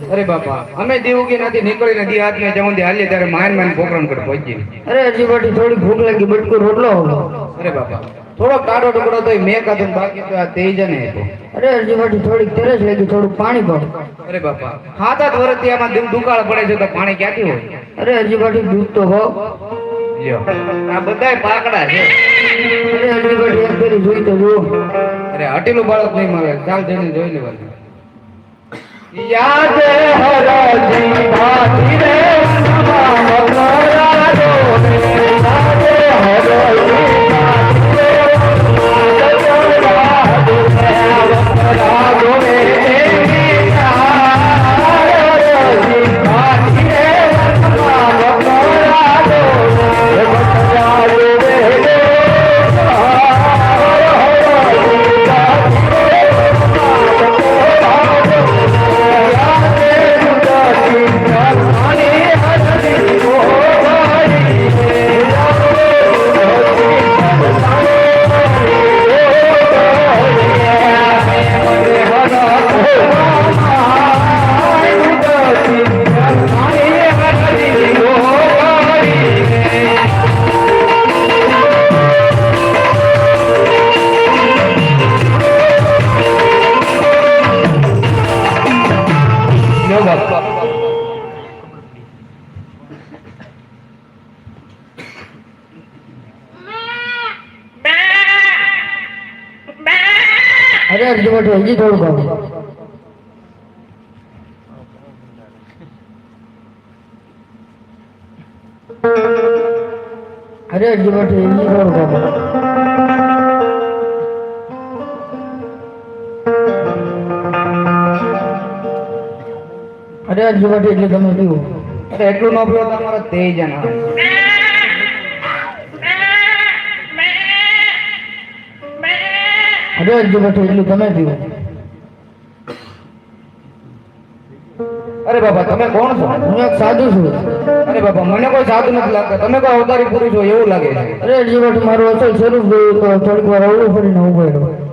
अरे बापा हमें देवगी नदी निकली नदी हाथ में जाऊं दे हाले तारे मान मान प्रोग्राम कर पहुंची। अरे हजी बाटी थोड़ी भूख लगी बटको रोटलो होलो। अरे बापा थोड़ो काटो टुकड़ो तो मैं का तुम बाकी तो तेज ने है। अरे हजी बाटी थोड़ी तरस लगी थोड़ू पानी पड़। अरे बापा हाथा वरतिया में दिन दुकाळ पड़े छे तो पानी क्यांथी होय। अरे हजी बाटी दूध तो हो લ્યો આ બધાય પાકડા છે। અરે હજી બાટી એક ફેરી જોઈ તો જો। અરે હટેલું બાળક નહીં મળે ચાલ જઈને જોઈ લેવાનું। યાદ હરજી ભાતી રે મગરા જો રે યાદ હરજી ભાતી રે મગરા જો રે अरे हजी बाटी हजी थोड़ू खाओ। अरे हजी बाटी हजी थोड़ू खाओ। अरे हजी बाटी એટલે તમે પીવો। અરે એટલું ન પીવો તમારો તેજ ના। अरे हजी बाटी એટલે તમે પીવો। अरे बाबा તમે કોણ છો? હું એક સાધુ છું। अरे बाबा મને કોઈ સાધુ નથી લાગતો તમે કોઈ અવતારી પુરુષ છો એવું લાગે છે। અરે હજી બાટી મારું અસલ સ્વરૂપ જોયું તો થોડીક વાર અવળું ફરીને ઉભો રહ્યો।